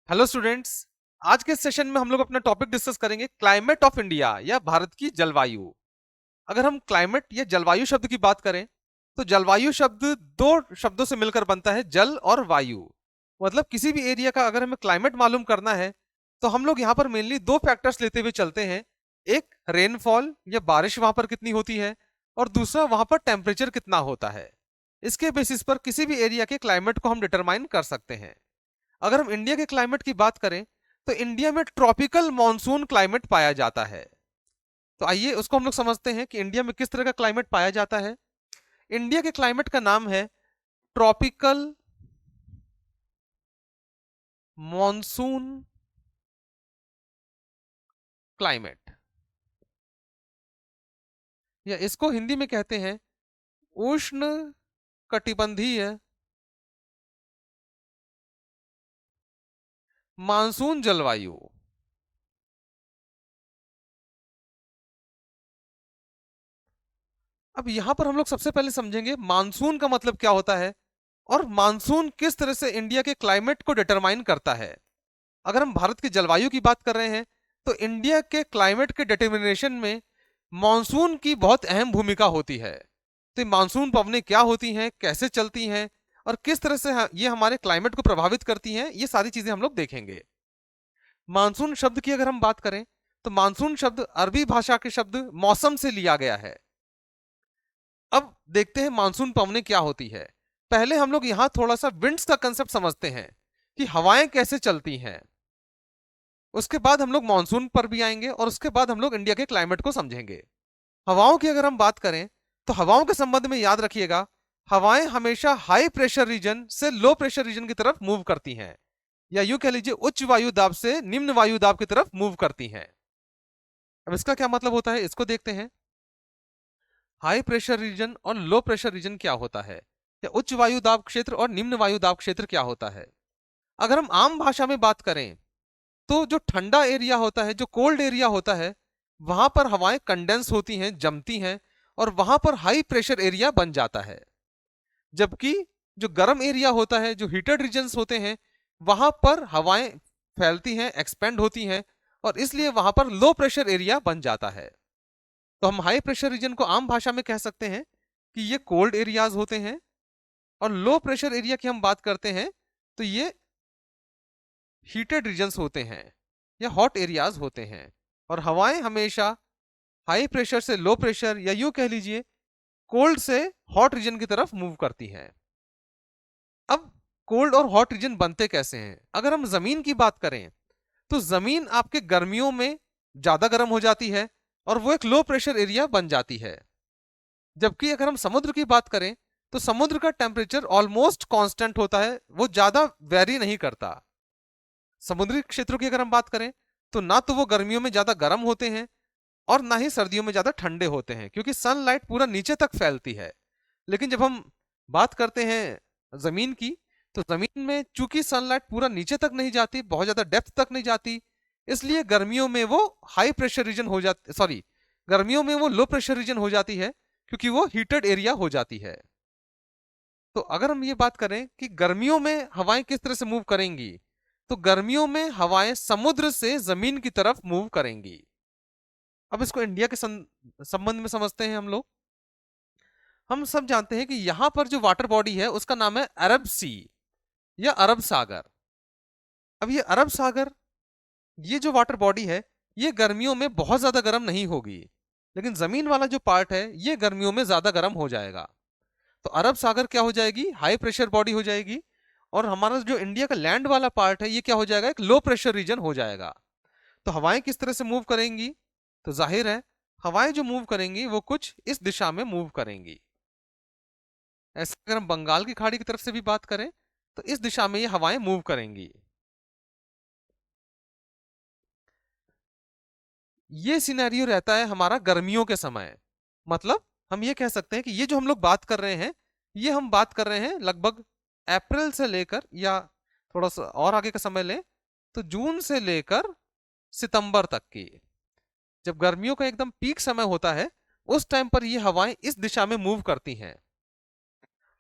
Hello students. आज के session में हम लोग अपना टॉपिक डिस्कस करेंगे क्लाइमेट ऑफ इंडिया या भारत की जलवायु। अगर हम क्लाइमेट या जलवायु शब्द की बात करें तो जलवायु शब्द दो शब्दों से मिलकर बनता है, जल और वायु। मतलब किसी भी एरिया का अगर हमें क्लाइमेट मालूम करना है तो हम लोग यहाँ पर मेनली दो फैक्टर्स लेते हुए चलते हैं। एक रेनफॉल या बारिश वहां पर कितनी होती है, और दूसरा वहां पर टेम्परेचर कितना होता है। इसके बेसिस पर किसी भी एरिया के क्लाइमेट को हम डिटरमाइन कर सकते हैं। अगर हम इंडिया के क्लाइमेट की बात करें तो इंडिया में ट्रॉपिकल मॉनसून क्लाइमेट पाया जाता है। तो आइए उसको हम लोग समझते हैं कि इंडिया में किस तरह का क्लाइमेट पाया जाता है। इंडिया के क्लाइमेट का नाम है ट्रॉपिकल मॉनसून क्लाइमेट, या इसको हिंदी में कहते हैं उष्ण कटिबंधीय मानसून जलवायु। अब यहां पर हम लोग सबसे पहले समझेंगे मानसून का मतलब क्या होता है और मानसून किस तरह से इंडिया के क्लाइमेट को डिटरमाइन करता है। अगर हम भारत की जलवायु की बात कर रहे हैं तो इंडिया के क्लाइमेट के डिटर्मिनेशन में मॉनसून की बहुत अहम भूमिका होती है। तो मानसून पवनें क्या होती हैं, कैसे चलती हैं और किस तरह से ये हमारे क्लाइमेट को प्रभावित करती हैं, ये सारी चीजें हम लोग देखेंगे। मानसून शब्द की अगर हम बात करें तो मानसून शब्द अरबी भाषा के शब्द मौसम से लिया गया है। अब देखते हैं मानसून पवनें क्या होती है। पहले हम लोग यहां थोड़ा सा विंड्स का कंसेप्ट समझते हैं कि हवाएं कैसे चलती हैं। उसके बाद हम लोग मानसून पर भी आएंगे और उसके बाद हम लोग इंडिया के क्लाइमेट को समझेंगे। हवाओं की अगर हम बात करें तो हवाओं के संबंध में याद रखिएगा, हवाएं हमेशा हाई प्रेशर रीजन से लो प्रेशर रीजन की तरफ मूव करती हैं, या यूं कह लीजिए उच्च वायु दाब से निम्न वायु दाब की तरफ मूव करती हैं। अब इसका क्या मतलब होता है, इसको देखते हैं। हाई प्रेशर रीजन और लो प्रेशर रीजन क्या होता है, या उच्च वायु दाब क्षेत्र और निम्न वायु दाब क्षेत्र क्या होता है। अगर हम आम भाषा में बात करें तो जो ठंडा एरिया होता है, जो कोल्ड एरिया होता है, वहां पर हवाएं कंडेंस होती हैं, जमती हैं, और वहां पर हाई प्रेशर एरिया बन जाता है। जबकि जो गर्म एरिया होता है, जो हीटेड रीजन्स होते हैं, वहां पर हवाएं फैलती हैं, एक्सपेंड होती हैं, और इसलिए वहां पर लो प्रेशर एरिया बन जाता है। तो हम हाई प्रेशर रीजन को आम भाषा में कह सकते हैं कि ये कोल्ड एरियाज होते हैं, और लो प्रेशर एरिया की हम बात करते हैं तो ये हीटेड रीजन्स होते हैं या हॉट एरियाज होते हैं। और हवाएं हमेशा हाई प्रेशर से लो प्रेशर, या यूं कह लीजिए कोल्ड से हॉट रीजन की तरफ मूव करती हैं। अब कोल्ड और हॉट रीजन बनते कैसे हैं। अगर हम जमीन की बात करें तो जमीन आपके गर्मियों में ज्यादा गर्म हो जाती है और वो एक लो प्रेशर एरिया बन जाती है। जबकि अगर हम समुद्र की बात करें तो समुद्र का टेम्परेचर ऑलमोस्ट कांस्टेंट होता है, वो ज्यादा वेरी नहीं करता। समुद्री क्षेत्रों की अगर हम बात करें तो ना तो वो गर्मियों में ज्यादा गर्म होते हैं और ना ही सर्दियों में ज्यादा ठंडे होते हैं, क्योंकि सनलाइट पूरा नीचे तक फैलती है। लेकिन जब हम बात करते हैं जमीन की तो जमीन में चूंकि सनलाइट पूरा नीचे तक नहीं जाती, बहुत ज्यादा डेप्थ तक नहीं जाती, इसलिए गर्मियों में वो हाई प्रेशर रीजन हो जाती, सॉरी, गर्मियों में वो लो प्रेशर रीजन हो जाती है, क्योंकि वो हीटेड एरिया हो जाती है। तो अगर हम ये बात करें कि गर्मियों में हवाएं किस तरह से मूव करेंगी, तो गर्मियों में हवाएं समुद्र से जमीन की तरफ मूव करेंगी। अब इसको इंडिया के संबंध में समझते हैं हम लोग। हम सब जानते हैं कि यहां पर जो वाटर बॉडी है उसका नाम है अरब सी या अरब सागर। अब ये अरब सागर, ये जो वाटर बॉडी है, ये गर्मियों में बहुत ज्यादा गर्म नहीं होगी, लेकिन जमीन वाला जो पार्ट है ये गर्मियों में ज्यादा गर्म हो जाएगा। तो अरब सागर क्या हो जाएगी, हाई प्रेशर बॉडी हो जाएगी, और हमारा जो इंडिया का लैंड वाला पार्ट है ये क्या हो जाएगा, एक लो प्रेशर रीजन हो जाएगा। तो हवाएं किस तरह से मूव करेंगी, तो जाहिर है हवाएं जो मूव करेंगी वो कुछ इस दिशा में मूव करेंगी। ऐसे अगर हम बंगाल की खाड़ी की तरफ से भी बात करें तो इस दिशा में ये हवाएं मूव करेंगी। ये सिनेरियो रहता है हमारा गर्मियों के समय। मतलब हम ये कह सकते हैं कि ये जो हम लोग बात कर रहे हैं, ये हम बात कर रहे हैं लगभग अप्रैल से लेकर, या थोड़ा सा और आगे का समय लें तो जून से लेकर सितंबर तक की, जब गर्मियों का एकदम पीक समय होता है, उस टाइम पर ये हवाएं इस दिशा में मूव करती हैं।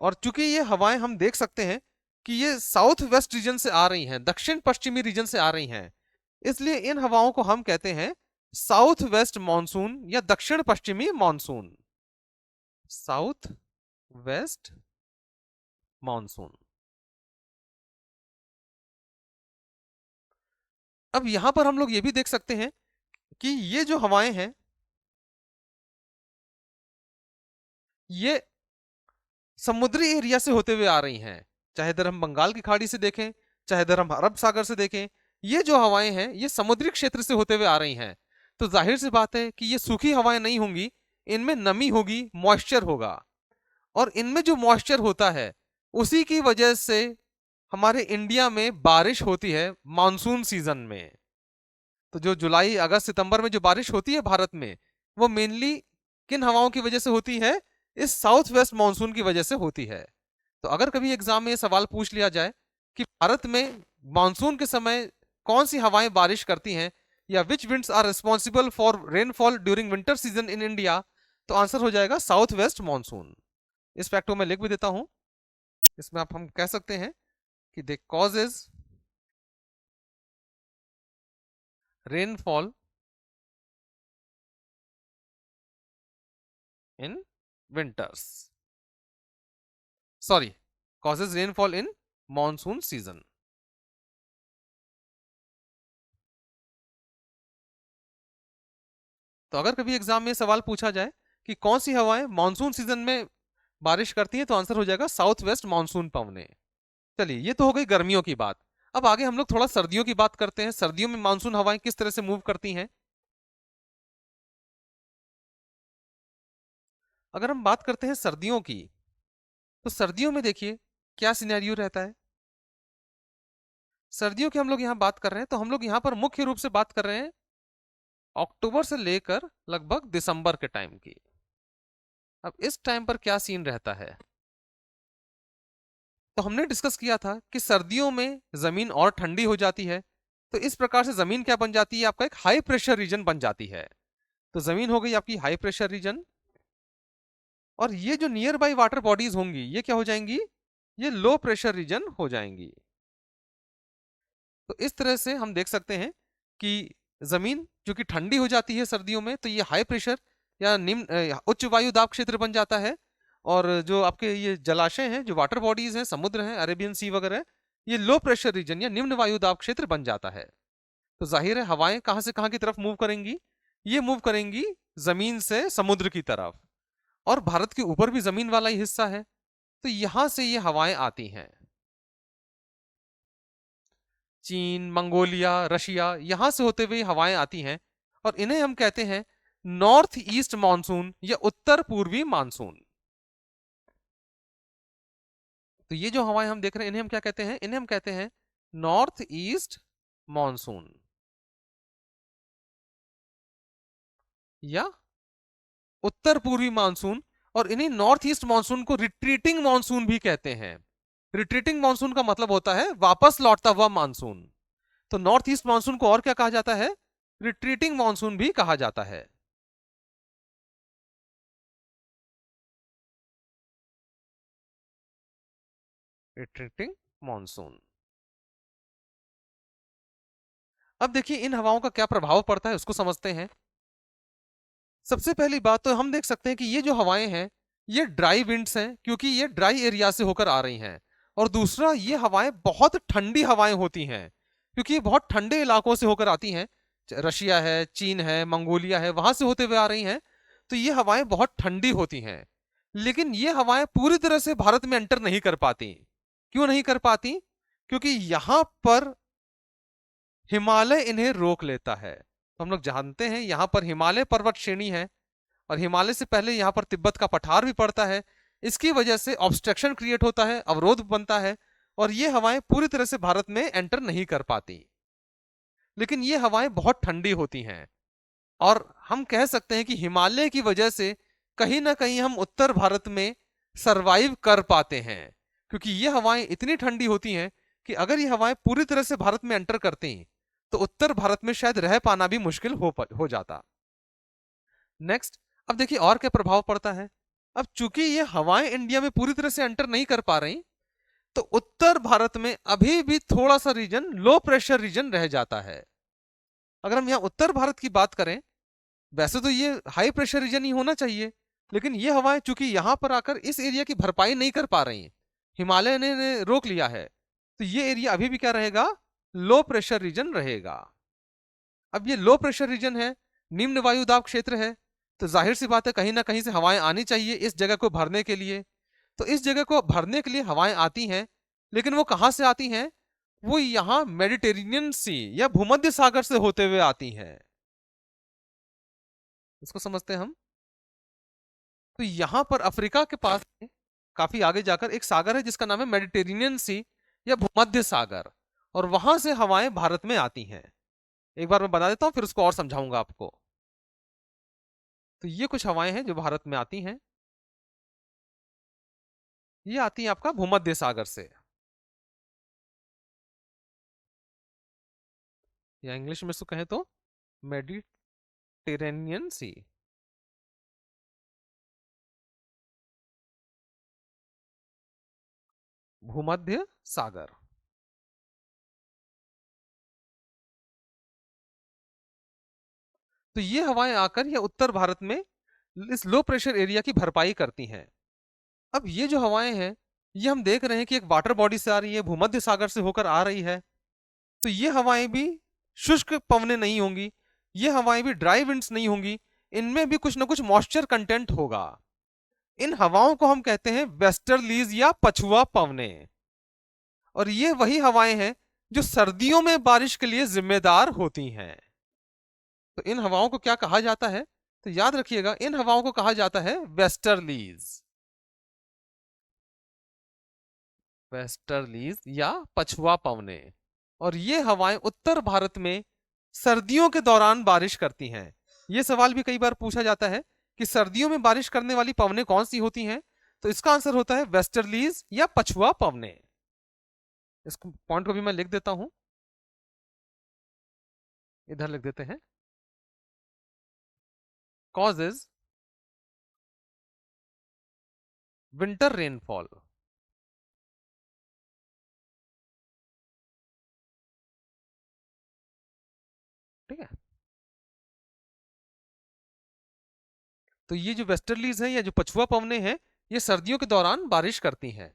और चूंकि ये हवाएं हम देख सकते हैं कि ये साउथ वेस्ट रीजन से आ रही हैं, दक्षिण पश्चिमी रीजन से आ रही हैं, इसलिए इन हवाओं को हम कहते हैं साउथ वेस्ट मॉनसून या दक्षिण पश्चिमी मॉनसून। South west monsoon. अब यहां पर हम लोग ये भी देख सकते हैं कि ये जो हवाएं हैं ये समुद्री एरिया से होते हुए आ रही हैं, चाहे इधर हम बंगाल की खाड़ी से देखें, चाहे इधर हम अरब सागर से देखें, ये जो हवाएं हैं ये समुद्री क्षेत्र से होते हुए आ रही हैं। तो जाहिर सी बात है कि ये सूखी हवाएं नहीं होंगी, इनमें नमी होगी, मॉइस्चर होगा, और इनमें जो मॉइस्चर होता है उसी की वजह से हमारे इंडिया में बारिश होती है मानसून सीजन में। तो जो जुलाई अगस्त सितंबर में जो बारिश होती है भारत में, वो मेनली किन हवाओं की वजह से होती है? इस साउथ वेस्ट मानसून की वजह से होती है। तो अगर कभी एग्जाम में ये सवाल पूछ लिया जाए कि भारत में मानसून के समय कौन सी हवाएं बारिश करती हैं, या which winds are responsible for rainfall during winter season in India, तो आंसर हो जाएगा साउथ वेस्ट मानसून। इस फैक्ट को मैं लिख भी देता हूं। इसमें आप हम कह सकते हैं कि the causes rainfall in winters, sorry, causes rainfall in monsoon season। तो अगर कभी एग्जाम में सवाल पूछा जाए कि कौन सी हवाएं मानसून सीजन में बारिश करती हैं, तो आंसर हो जाएगा साउथ वेस्ट मानसून पवने। चलिए, ये तो हो गई गर्मियों की बात। अब आगे हम लोग थोड़ा सर्दियों की बात करते हैं। सर्दियों में मानसून हवाएं किस तरह से मूव करती हैं? अगर हम बात करते हैं सर्दियों की, तो सर्दियों में देखिए क्या सिनेरियो रहता है। सर्दियों की हम लोग यहां बात कर रहे हैं, तो हम लोग यहां पर मुख्य रूप से बात कर रहे हैं अक्टूबर से लेकर लगभग दिसंबर के टाइम की। अब इस टाइम पर क्या सीन रहता है? तो हमने डिस्कस किया था कि सर्दियों में जमीन और ठंडी हो जाती है, तो इस प्रकार से जमीन क्या बन जाती है? आपका एक हाई प्रेशर रीजन बन जाती है। तो जमीन हो गई आपकी हाई प्रेशर रीजन, और ये जो नियर बाई वाटर बॉडीज होंगी ये क्या हो जाएंगी? ये लो प्रेशर रीजन हो जाएंगी। तो इस तरह से हम देख सकते हैं कि जमीन जो कि ठंडी हो जाती है सर्दियों में, तो ये हाई प्रेशर या निम्न उच्च वायु दाब क्षेत्र बन जाता है। और जो आपके ये जलाशय हैं, जो वाटर बॉडीज हैं, समुद्र हैं, अरेबियन सी वगैरह, ये लो प्रेशर रीजन या निम्न वायु दाब क्षेत्र बन जाता है। तो जाहिर है हवाएं कहां से कहां की तरफ मूव करेंगी? ये मूव करेंगी जमीन से समुद्र की तरफ, और भारत के ऊपर भी जमीन वाला ही हिस्सा है, तो यहां से ये हवाएं आती हैं। चीन, मंगोलिया, रशिया, यहां से होते हुए हवाएं आती हैं, और इन्हें हम कहते हैं नॉर्थ ईस्ट मानसून या उत्तर पूर्वी मानसून। तो ये जो हवाएं हम देख रहे हैं इन्हें हम क्या कहते हैं? इन्हें हम कहते हैं नॉर्थ ईस्ट मानसून या उत्तर पूर्वी मानसून। और इन्हीं नॉर्थ ईस्ट मानसून को रिट्रीटिंग मानसून भी कहते हैं। रिट्रीटिंग मानसून का मतलब होता है वापस लौटता हुआ मानसून। तो नॉर्थ ईस्ट मानसून को और क्या कहा जाता है? रिट्रीटिंग मानसून भी कहा जाता है। Retreating monsoon. अब देखिए इन हवाओं का क्या प्रभाव पड़ता है उसको समझते हैं। सबसे पहली बात तो हम देख सकते हैं कि ये जो हवाएं हैं ये ड्राई विंड्स हैं, क्योंकि ये ड्राई एरिया से होकर आ रही हैं। और दूसरा, ये हवाएं बहुत ठंडी हवाएं होती हैं, क्योंकि ये बहुत ठंडे इलाकों से होकर आती हैं। रशिया है, चीन है, मंगोलिया है, वहां से होते हुए आ रही हैं। तो ये हवाएं बहुत ठंडी होती हैं, लेकिन ये हवाएं पूरी तरह से भारत में एंटर नहीं कर पाती। क्यों नहीं कर पाती? क्योंकि यहां पर हिमालय इन्हें रोक लेता है। तो हम लोग जानते हैं यहां पर हिमालय पर्वत श्रेणी है, और हिमालय से पहले यहां पर तिब्बत का पठार भी पड़ता है। इसकी वजह से ऑब्स्ट्रक्शन क्रिएट होता है, अवरोध बनता है, और ये हवाएं पूरी तरह से भारत में एंटर नहीं कर पाती। लेकिन ये हवाएं बहुत ठंडी होती हैं, और हम कह सकते हैं कि हिमालय की वजह से कहीं ना कहीं हम उत्तर भारत में सरवाइव कर पाते हैं, क्योंकि ये हवाएं इतनी ठंडी होती हैं कि अगर ये हवाएं पूरी तरह से भारत में एंटर करती तो उत्तर भारत में शायद रह पाना भी मुश्किल हो जाता। नेक्स्ट, अब देखिए और क्या प्रभाव पड़ता है। अब चूंकि ये हवाएं इंडिया में पूरी तरह से एंटर नहीं कर पा रही, तो उत्तर भारत में अभी भी थोड़ा सा रीजन लो प्रेशर रीजन रह जाता है। अगर हम यहां उत्तर भारत की बात करें, वैसे तो ये हाई प्रेशर रीजन ही होना चाहिए, लेकिन ये हवाएं चूंकि यहां पर आकर इस एरिया की भरपाई नहीं कर पा रही, हिमालय ने रोक लिया है, तो ये एरिया अभी भी क्या रहेगा, लो प्रेशर रीजन रहेगा। अब ये लो प्रेशर रीजन है, निम्न वायु दाब क्षेत्र है, तो जाहिर सी बात है कहीं ना कहीं से हवाएं आनी चाहिए इस जगह को भरने के लिए। तो इस जगह को भरने के लिए हवाएं आती हैं, लेकिन वो कहां से आती हैं, वो यहां मेडिटेरेनियन सी या भूमध्य सागर से होते हुए आती हैं। इसको समझते हैं हम। तो यहां पर अफ्रीका के पास काफी आगे जाकर एक सागर है जिसका नाम है मेडिटेरेनियन सी या भूमध्य सागर, और वहां से हवाएं भारत में आती हैं। एक बार मैं बता देता हूं, फिर उसको और समझाऊंगा आपको। तो ये कुछ हवाएं हैं जो भारत में आती हैं, ये आती हैं आपका भूमध्य सागर से, या इंग्लिश में इसको कहें तो मेडिटेरेनियन सी। भूमध्य सागर। तो ये हवाएं आकर या उत्तर भारत में इस लो प्रेशर एरिया की भरपाई करती हैं। अब ये जो हवाएं हैं, ये हम देख रहे हैं कि एक वाटर बॉडी से आ रही है, भूमध्य सागर से होकर आ रही है। तो ये हवाएं भी शुष्क पवनें नहीं होंगी, ये हवाएं भी ड्राई विंड्स नहीं होंगी, इनमें भी कुछ ना कुछ मॉइस्चर कंटेंट होगा। इन हवाओं को हम कहते हैं वेस्टर्लीज या पछुआ पवनें, और ये वही हवाएं हैं जो सर्दियों में बारिश के लिए जिम्मेदार होती हैं। तो इन हवाओं को क्या कहा जाता है, तो याद रखिएगा इन हवाओं को कहा जाता है वेस्टर्लीज, वेस्टर्लीज या पछुआ पवनें। और ये हवाएं उत्तर भारत में सर्दियों के दौरान बारिश करती हैं। ये सवाल भी कई बार पूछा जाता है कि सर्दियों में बारिश करने वाली पवनें कौन सी होती हैं, तो इसका आंसर होता है वेस्टर्लीज या पछुआ पवनें। इस पॉइंट को भी मैं लिख देता हूं, इधर लिख देते हैं, कॉजेज विंटर रेनफॉल। ठीक है, तो ये जो वेस्टर्लीज है या जो पछुआ पवनें हैं, ये सर्दियों के दौरान बारिश करती हैं।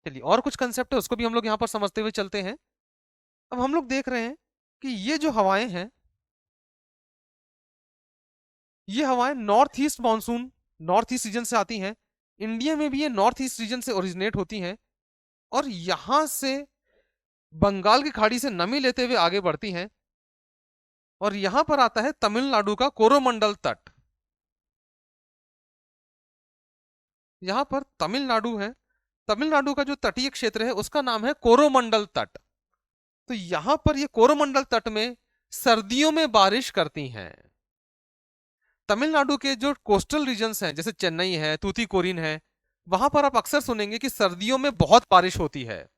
चलिए और कुछ कंसेप्ट है उसको भी हम लोग यहां पर समझते हुए चलते हैं। अब हम लोग देख रहे हैं कि ये जो हवाएं हैं, ये हवाएं north east monsoon, north east region से आती हैं। इंडिया में भी ये नॉर्थ ईस्ट रीजन से ओरिजिनेट होती हैं, और यहां से बंगाल की खाड़ी से नमी लेते हुए आगे बढ़ती हैं, और यहां पर आता है तमिलनाडु का कोरोमंडल तट। यहां पर तमिलनाडु है, तमिलनाडु का जो तटीय क्षेत्र है उसका नाम है कोरोमंडल तट। तो यहां पर ये कोरोमंडल तट में सर्दियों में बारिश करती हैं। तमिलनाडु के जो कोस्टल रीजन्स हैं जैसे चेन्नई है, तूतीकोरिन है, वहां पर आप अक्सर सुनेंगे कि सर्दियों में बहुत बारिश होती है,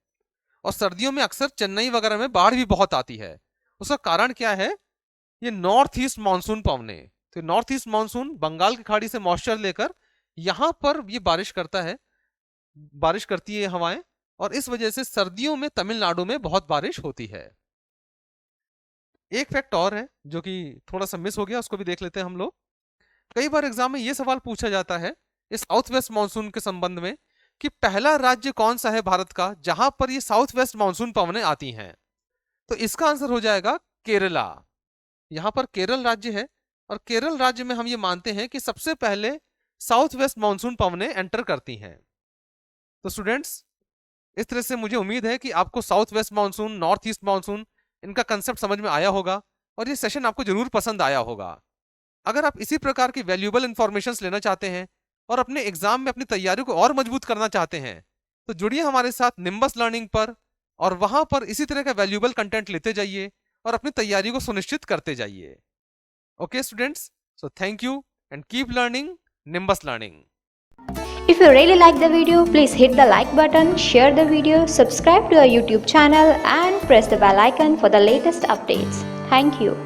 और सर्दियों में अक्सर चेन्नई वगैरह में बाढ़ भी बहुत आती है। उसका कारण क्या है, ये नॉर्थ ईस्ट मानसून पवने। तो नॉर्थ ईस्ट मानसून बंगाल की खाड़ी से मॉइस्चर लेकर यहां पर ये बारिश करता है, बारिश करती है हवाएं, और इस वजह से सर्दियों में तमिलनाडु में बहुत बारिश होती है। एक फैक्ट और है जो कि थोड़ा सा मिस हो गया, उसको भी देख लेते हैं हम लोग। कई बार एग्जाम में यह सवाल पूछा जाता है इस साउथ वेस्ट मानसून के संबंध में कि पहला राज्य कौन सा है भारत का जहां पर ये साउथ वेस्ट मानसून पवनें आती हैं, तो इसका आंसर हो जाएगा केरला। यहां पर केरल राज्य है, और केरल राज्य में हम ये मानते हैं कि सबसे पहले साउथ वेस्ट मानसून पवनें एंटर करती हैं। तो स्टूडेंट्स, इस तरह से मुझे उम्मीद है कि आपको south west monsoon, north east monsoon, इनका कंसेप्ट समझ में आया होगा, और ये सेशन आपको जरूर पसंद आया होगा। अगर आप इसी प्रकार की वैल्यूएबल इंफॉर्मेशन लेना चाहते हैं और अपने एग्जाम में अपनी तैयारी को और मजबूत करना चाहते हैं, तो जुड़िए हमारे साथ निम्बस लर्निंग पर, और वहां पर इसी तरह का वैल्यूएबल कंटेंट लेते जाइए और अपनी तैयारी को सुनिश्चित करते जाइए। Okay students, so thank you and keep learning nimbus learning. If you really like the video, please hit the like button, share the video, subscribe to our YouTube channel and press the bell icon for the latest updates. Thank you.